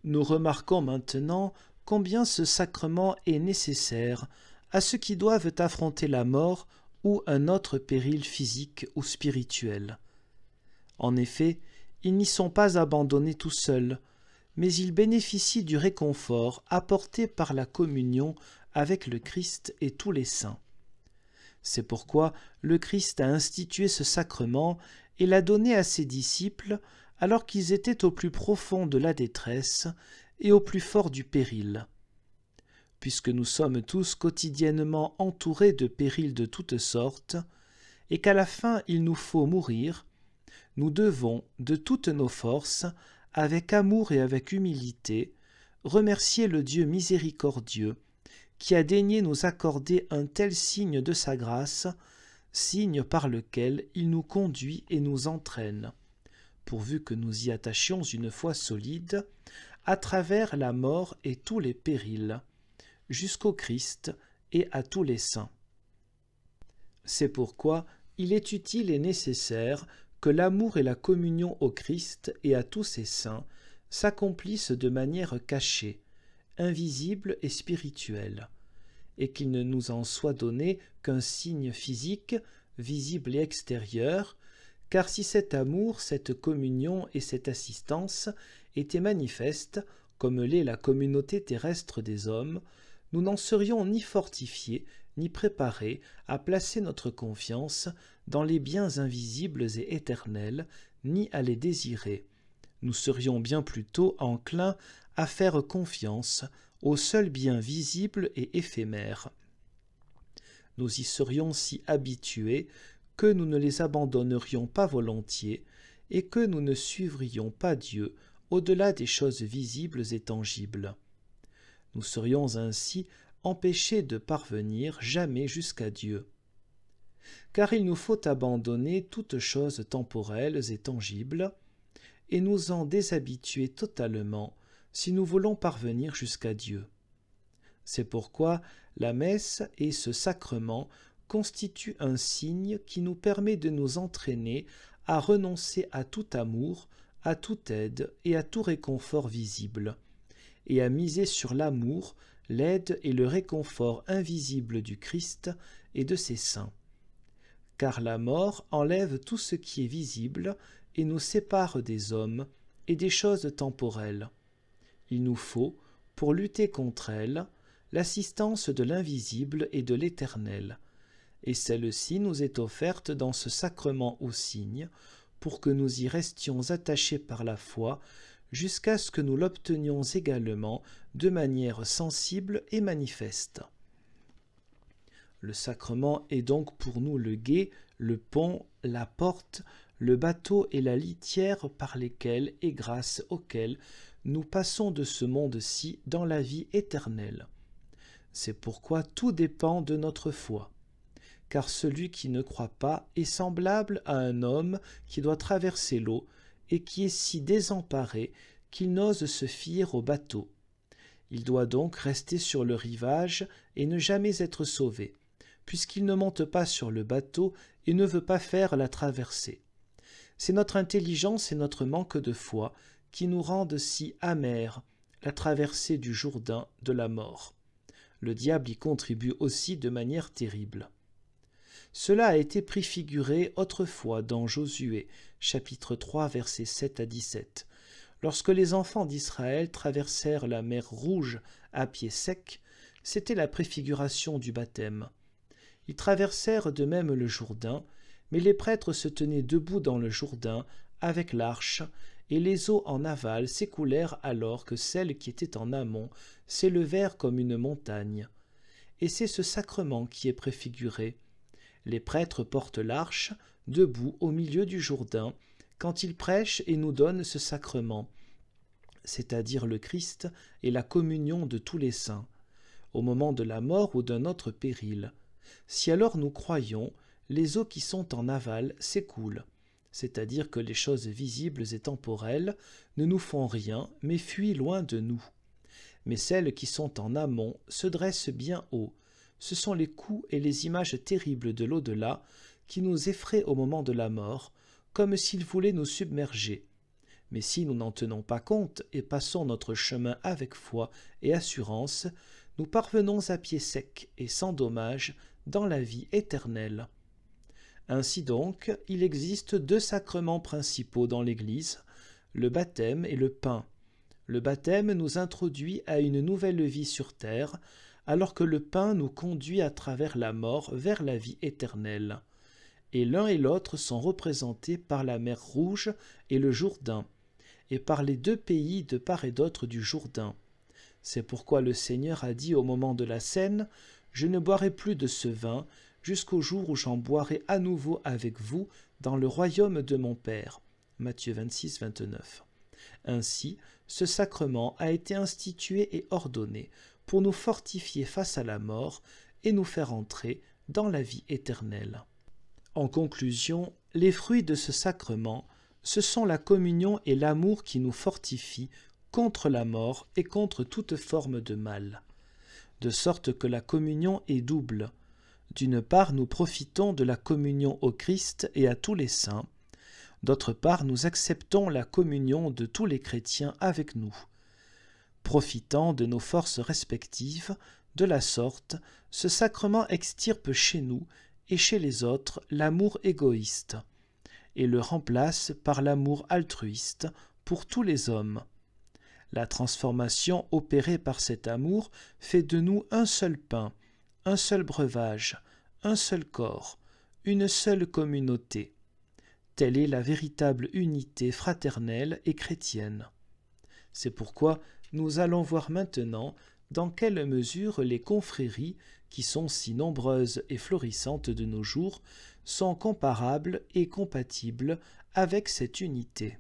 Nous remarquons maintenant combien ce sacrement est nécessaire à ceux qui doivent affronter la mort ou un autre péril physique ou spirituel. En effet, ils n'y sont pas abandonnés tout seuls, mais ils bénéficient du réconfort apporté par la communion avec le Christ et tous les saints. C'est pourquoi le Christ a institué ce sacrement et l'a donné à ses disciples alors qu'ils étaient au plus profond de la détresse et au plus fort du péril. Puisque nous sommes tous quotidiennement entourés de périls de toutes sortes, et qu'à la fin il nous faut mourir, nous devons, de toutes nos forces, avec amour et avec humilité, remercier le Dieu miséricordieux, qui a daigné nous accorder un tel signe de sa grâce, signe par lequel il nous conduit et nous entraîne, pourvu que nous y attachions une foi solide, à travers la mort et tous les périls, jusqu'au Christ et à tous les saints. C'est pourquoi il est utile et nécessaire que l'amour et la communion au Christ et à tous ses saints s'accomplissent de manière cachée, invisible et spirituelle, et qu'il ne nous en soit donné qu'un signe physique, visible et extérieur, car si cet amour, cette communion et cette assistance étaient manifestes, comme l'est la communauté terrestre des hommes, nous n'en serions ni fortifiés, ni préparés à placer notre confiance dans les biens invisibles et éternels, ni à les désirer. Nous serions bien plutôt enclins à faire confiance aux seuls biens visibles et éphémères. Nous y serions si habitués que nous ne les abandonnerions pas volontiers et que nous ne suivrions pas Dieu au-delà des choses visibles et tangibles. Nous serions ainsi empêchés de parvenir jamais jusqu'à Dieu. Car il nous faut abandonner toutes choses temporelles et tangibles, et nous en déshabituer totalement si nous voulons parvenir jusqu'à Dieu. C'est pourquoi la messe et ce sacrement constituent un signe qui nous permet de nous entraîner à renoncer à tout amour, à toute aide et à tout réconfort visible, et à miser sur l'amour, l'aide et le réconfort invisible du Christ et de ses saints. Car la mort enlève tout ce qui est visible et nous sépare des hommes et des choses temporelles. Il nous faut, pour lutter contre elle, l'assistance de l'invisible et de l'éternel, et celle-ci nous est offerte dans ce sacrement au signe, pour que nous y restions attachés par la foi, jusqu'à ce que nous l'obtenions également de manière sensible et manifeste. Le sacrement est donc pour nous le gué, le pont, la porte, le bateau et la litière par lesquels et grâce auxquels nous passons de ce monde-ci dans la vie éternelle. C'est pourquoi tout dépend de notre foi. Car celui qui ne croit pas est semblable à un homme qui doit traverser l'eau et qui est si désemparé qu'il n'ose se fier au bateau. Il doit donc rester sur le rivage et ne jamais être sauvé, puisqu'il ne monte pas sur le bateau et ne veut pas faire la traversée. C'est notre intelligence et notre manque de foi qui nous rendent si amers la traversée du Jourdain de la mort. Le diable y contribue aussi de manière terrible. Cela a été préfiguré autrefois dans Josué, chapitre 3, versets 7 à 17, lorsque les enfants d'Israël traversèrent la mer Rouge à pied sec. C'était la préfiguration du baptême. Ils traversèrent de même le Jourdain, mais les prêtres se tenaient debout dans le Jourdain avec l'arche, et les eaux en aval s'écoulèrent alors que celles qui étaient en amont s'élevèrent comme une montagne. Et c'est ce sacrement qui est préfiguré. Les prêtres portent l'arche, debout au milieu du Jourdain, quand ils prêchent et nous donnent ce sacrement, c'est-à-dire le Christ et la communion de tous les saints, au moment de la mort ou d'un autre péril. Si alors nous croyons, les eaux qui sont en aval s'écoulent, c'est-à-dire que les choses visibles et temporelles ne nous font rien, mais fuient loin de nous. Mais celles qui sont en amont se dressent bien haut. Ce sont les coups et les images terribles de l'au-delà qui nous effraient au moment de la mort, comme s'ils voulaient nous submerger. Mais si nous n'en tenons pas compte et passons notre chemin avec foi et assurance, nous parvenons à pied sec et sans dommage dans la vie éternelle. Ainsi donc, il existe 2 sacrements principaux dans l'Église, le baptême et le pain. Le baptême nous introduit à une nouvelle vie sur terre, alors que le pain nous conduit à travers la mort vers la vie éternelle. Et l'un et l'autre sont représentés par la mer Rouge et le Jourdain, et par les 2 pays de part et d'autre du Jourdain. C'est pourquoi le Seigneur a dit au moment de la scène « Je ne boirai plus de ce vin, jusqu'au jour où j'en boirai à nouveau avec vous dans le royaume de mon Père. » Matthieu 26, 29. Ainsi, ce sacrement a été institué et ordonné pour nous fortifier face à la mort et nous faire entrer dans la vie éternelle. En conclusion, les fruits de ce sacrement, ce sont la communion et l'amour qui nous fortifient contre la mort et contre toute forme de mal. De sorte que la communion est double. D'une part, nous profitons de la communion au Christ et à tous les saints. D'autre part, nous acceptons la communion de tous les chrétiens avec nous. Profitant de nos forces respectives, de la sorte, ce sacrement extirpe chez nous et chez les autres l'amour égoïste, et le remplace par l'amour altruiste pour tous les hommes. La transformation opérée par cet amour fait de nous un seul pain, un seul breuvage, un seul corps, une seule communauté. Telle est la véritable unité fraternelle et chrétienne. C'est pourquoi nous allons voir maintenant dans quelle mesure les confréries, qui sont si nombreuses et florissantes de nos jours, sont comparables et compatibles avec cette unité.